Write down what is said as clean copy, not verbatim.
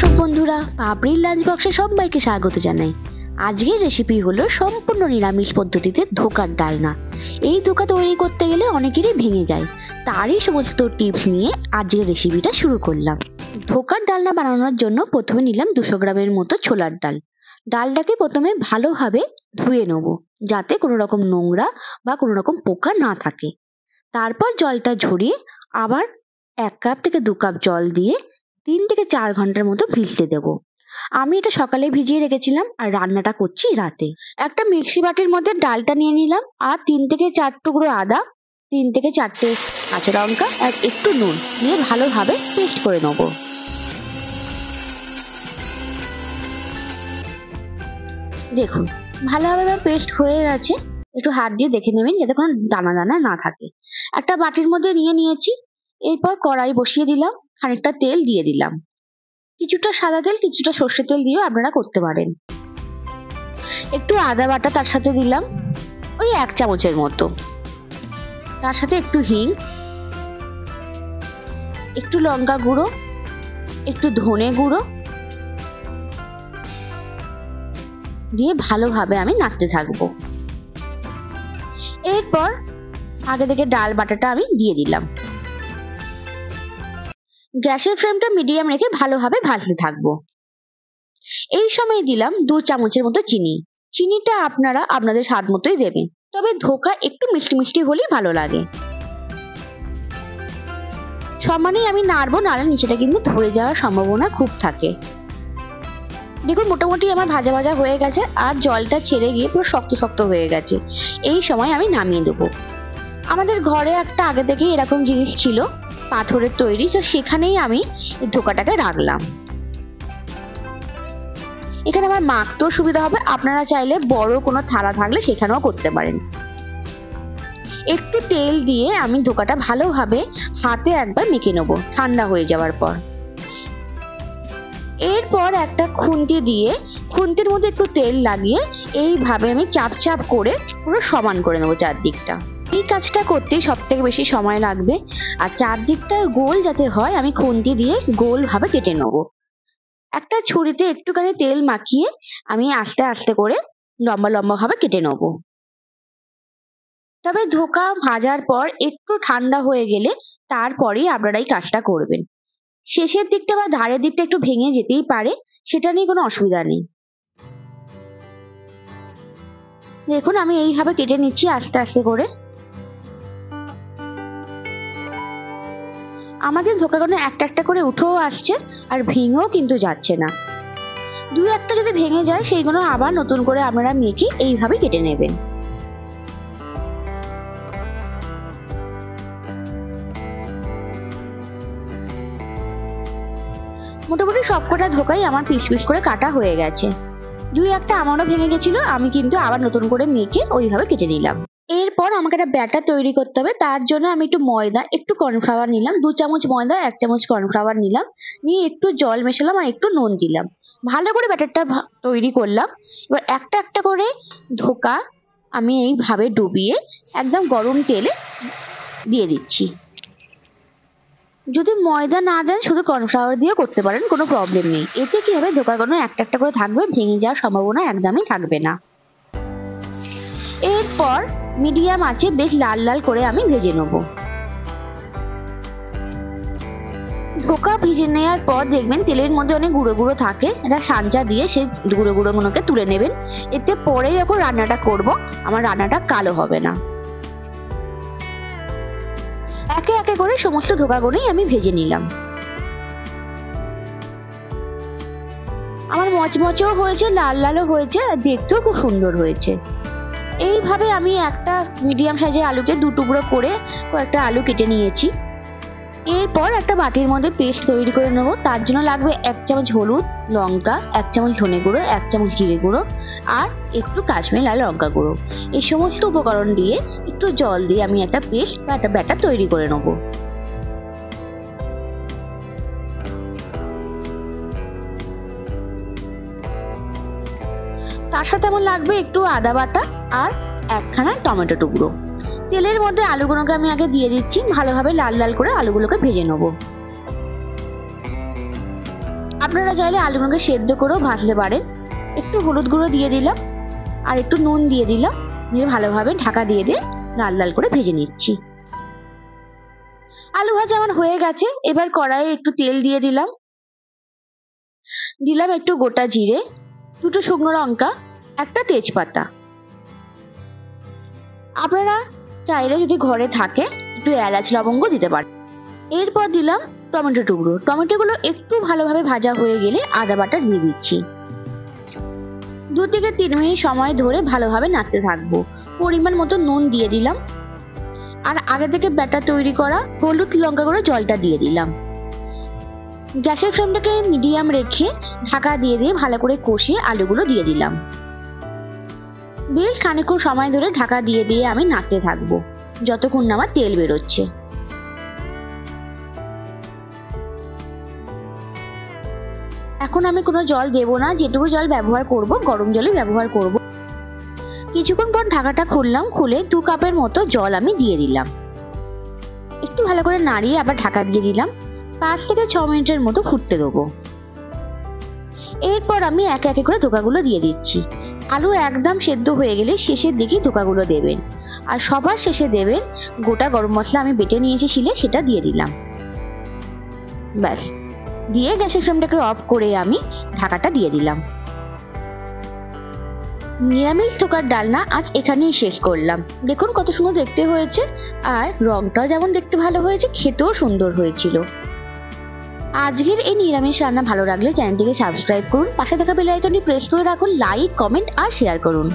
দর্শক বন্ধুরা, পাপড়ির লাঞ্চ বক্সে সবাইকে স্বাগত জানাই। আজকের রেসিপি হলো সম্পূর্ণ নিরামিষ পদ্ধতিতে ধোকার ডালনা। এই ধোকা তৈরি করতে গেলে অনেকেরই ভেঙে যায়, তারই সমস্ত টিপস নিয়ে আজকের রেসিপিটা শুরু করলাম। ধোকার ডালনা বানানোর জন্য প্রথমে নিলাম 200 গ্রামের মতো ছোলার ডাল। ডালটাকে প্রথমে ভালোভাবে ধুয়ে নেব, যাতে কোনো রকম নোংরা বা কোনো রকম পোকা না থাকে। তারপর জলটা ঝরিয়ে আবার 1 কাপ থেকে 2 কাপ জল দিয়ে 3 থেকে 4 ঘন্টার মতো ভিজতে দেব। আমি এটা সকালে ভিজিয়ে রেখেছিলাম আর রান্নাটা করছি রাতে। একটা মিক্সি বাটির মধ্যে ডালটা নিয়ে নিলাম আর 3 থেকে 4 টুকরো আদা, 3 থেকে 4টে কাঁচা লঙ্কা আর একটু নুন দিয়ে ভালোভাবে পেস্ট করে নেব। দেখুন ভালোভাবে পেস্ট হয়ে গেছে। একটু হাত দিয়ে দেখে নেবেন যাতে কোনো দানা দানা না থাকে। একটা বাটির মধ্যে নিয়ে নিয়েছি। এরপর কড়াই বসিয়ে দিলাম, খানিকটা তেল দিয়ে দিলাম। কিছুটা সাদা তেল, কিছুটা সর্ষের তেল দিয়েও আপনারা করতে পারেন। একটু আদা বাটা তার সাথে দিলাম, ওই 1 চামচের মতো। তার সাথে একটু হিং, একটু লঙ্কা গুঁড়ো, একটু ধনে গুঁড়ো দিয়ে ভালোভাবে আমি নাড়তে থাকবো। এরপর আগে থেকে ডাল বাটাটা আমি দিয়ে দিলাম। গ্যাসের ফ্লেমটা মিডিয়াম রেখে ভালোভাবে ভাজতে থাকবো। এই সময় দিলাম 2 চামচের মতো চিনি। চিনিটা আপনারা আপনাদের স্বাদ মতোই দেবেন, তবে ধোকা একটু মিষ্টি মিষ্টি হলেই ভালো লাগে। সমানেই আমি নাড়বো, নাড়লে নিচেটা কিন্তু ধরে যাওয়ার সম্ভাবনা খুব থাকে। দেখুন মোটামুটি আমার ভাজা ভাজা হয়ে গেছে আর জলটা ছেড়ে গিয়ে পুরো শক্ত শক্ত হয়ে গেছে। এই সময় আমি নামিয়ে দেবো। আমাদের ঘরে একটা আগে থেকে এরকম জিনিস ছিল, পাথরের তৈরি, তো সেখানেই আমি এই ধোকাটাকে রাখলাম। এখানে আমার মাখতেও সুবিধা হবে, আপনারা চাইলে বড় কোনো থালা থাকলে সেখানেও করতে পারেন। একটু তেল দিয়ে আমি ধোকাটা ভালোভাবে হাতে একবার মেখে নেব ঠান্ডা হয়ে যাওয়ার পর। এরপর একটা খুন্তি দিয়ে খুন্তির মধ্যে একটু তেল লাগিয়ে এইভাবে আমি চাপ চাপ করে পুরো সমান করে নেবো চারদিকটা। এই কাজটা করতে সব থেকে বেশি সময় লাগবে, আর চারদিকটা গোল যাতে হয় আমি খুন্তি দিয়ে গোল ভাবে কেটে নেবো। একটা ছুরিতে একটুখানি তেল মাখিয়ে আমি আস্তে আস্তে করে লম্বা লম্বা ভাবে কেটে নেবো। তবে ধোকা ভাজার পর একটু ঠান্ডা হয়ে গেলে তারপরেই আপনারা এই কাজটা করবেন। শেষের দিকটা বা ধারের দিকটা একটু ভেঙে যেতেই পারে, সেটা নিয়ে কোনো অসুবিধা নেই। দেখুন আমি এইভাবে কেটে নিচ্ছি আস্তে আস্তে করে। আমাদের ধোকাগুলো একটা একটা করে উঠেও আসছে আর ভেঙেও কিন্তু যাচ্ছে না। 2-1টা যদি ভেঙে যায় সেইগুলো আবার নতুন করে আপনারা মেখে এইভাবে কেটে নেবেন। মোটামুটি সবকটা ধোকাই আমার পিস পিস করে কাটা হয়ে গেছে। 2-1টা আমারও ভেঙে গেছিল, আমি কিন্তু আবার নতুন করে মেখে ওইভাবে কেটে নিলাম। এরপর আমাকে একটা ব্যাটার তৈরি করতে হবে। তার জন্য আমি একটু ময়দা, একটু কর্নফ্লাওয়ার নিলাম, 2 চামচ ময়দা 1 চামচ কর্নফ্লাওয়ার নিলাম, নিয়ে একটু জল মেশালাম আর একটু নুন দিলাম। ভালো করে ব্যাটারটা তৈরি করলাম। এবার একটা একটা করে ধোকা আমি এইভাবে ডুবিয়ে একদম গরম তেলে দিয়ে দিচ্ছি। যদি ময়দা না দেন শুধু কর্নফ্লাওয়ার দিয়ে করতে পারেন, কোনো প্রবলেম নেই। এতে কি হবে, ধোকাগুলো একটা একটা করে থাকবে, ভেঙে যাওয়ার সম্ভাবনা একদমই থাকবে না। এরপর মিডিয়াম আঁচে বেশ লাল লাল করে আমি ভেজে নেব। ধোকা ভেজে নেওয়ার পর দেখবেন তেলের মধ্যে অনেক গুঁড়ো গুঁড়ো থাকে, এটা সানচা দিয়ে সেই গুঁড়ো গুঁড়োগুলোকে তুলে নেবেন। এতে পরে যখন রান্নাটা করব আমার রান্নাটা কালো হবে না। একে একে করে সমস্ত ধোকাগুলোই আমি ভেজে নিলাম। আমার মচমচেও হয়েছে, লাল লালও হয়েছে আর দেখতেও খুব সুন্দর হয়েছে। এইভাবে আমি একটা মিডিয়াম সাইজের আলুকে 2 টুকরো করে কয়েকটা আলু কেটে নিয়েছি। এরপর একটা বাটির মধ্যে পেস্ট তৈরি করে নেব। তার জন্য লাগবে 1 চামচ হলুদ, লঙ্কা, 1 চামচ ধনে গুঁড়ো, 1 চামচ জিরে গুঁড়ো আর একটু কাশ্মীরি লাল লঙ্কা গুঁড়ো। এই সমস্ত উপকরণ দিয়ে একটু জল দিয়ে আমি একটা পেস্ট বা একটা ব্যাটার তৈরি করে নেব। তার সাথে আমার লাগবে একটু আদা বাটা আর 1খানা টমেটো টুকরো। তেলের মধ্যে আলুগুলোকে আমি আগে দিয়ে দিচ্ছি, ভালোভাবে লাল লাল করে আলুগুলোকে ভেজে নেব। আপনারা চাইলে আলুগুলোকে সেদ্ধ করেও ভাজতে পারেন। একটু হলুদ গুঁড়ো দিয়ে দিলাম আর একটু নুন দিয়ে দিলাম, দিয়ে ভালোভাবে ঢাকা দিয়ে লাল লাল করে ভেজে নিচ্ছি। আলু ভাজা আমার হয়ে গেছে। এবার কড়াইয়ে একটু তেল দিয়ে দিলাম একটু গোটা জিরে, দুটো শুকনো লঙ্কা, একটা তেজপাতা। আপনারা চাইলে যদি ঘরে থাকে একটু এলাচ লবঙ্গ দিতে পারেন। এরপর দিলাম টমেটো টুকরো। টমেটোগুলো একটু ভালোভাবে ভাজা হয়ে গেলে আদা বাটা দিয়ে দিচ্ছি। 2 থেকে 3 মিনিট সময় ধরে ভালোভাবে নাড়তে থাকবো। পরিমাণ মতো নুন দিয়ে দিলাম আর আগে থেকে ব্যাটার তৈরি করা হলুদ লঙ্কা গুঁড়ো জলটা দিয়ে দিলাম। গ্যাসের ফ্লেমটাকে মিডিয়াম রেখে ঢাকা দিয়ে ভালো করে কষিয়ে আলুগুলো দিয়ে দিলাম। বেশ খানিকক্ষণ সময় ধরে ঢাকা দিয়ে আমি নাড়তে থাকবো যতক্ষণ না আমার তেল বেরোচ্ছে। এখন আমি কোনো জল দেব না, যেটুকু জল ব্যবহার করব গরম জলই ব্যবহার করব। কিছুক্ষণ পর ঢাকাটা খুললাম, খুলে 2 কাপের মতো জল আমি দিয়ে দিলাম। একটু ভালো করে নাড়িয়ে আবার ঢাকা দিয়ে দিলাম। 5 থেকে 6 মিনিটের মতো ফুটতে দেবো। এরপর আমি একে একে করে ধোকাগুলো দিয়ে দিচ্ছি। আলু একদম সেদ্ধ হয়ে গেলে শেষের দিকে ধোকাগুলো দেবেন আর সবার শেষে দেবেন গোটা গরম মশলা আমি বেটে নিয়েছি শিলে, সেটা দিয়ে দিলাম। ব্যাস, দিয়ে গ্যাসের ফ্লেমটাকে অফ করে আমি ঢাকাটা দিয়ে দিলাম। নিরামিষ ধোকার ডালনা আজ এখানেই শেষ করলাম। দেখুন কত সুন্দর দেখতে হয়েছে, আর রংটাও যেমন দেখতে ভালো হয়েছে, খেতেও সুন্দর হয়েছিল। আজকের এই নিরামিষ রান্না ভালো লাগলে চ্যানেলটিকে সাবস্ক্রাইব করুন, পাশে থাকা বেল আইকনটি প্রেস করে রাখুন, লাইক, কমেন্ট আর শেয়ার করুন।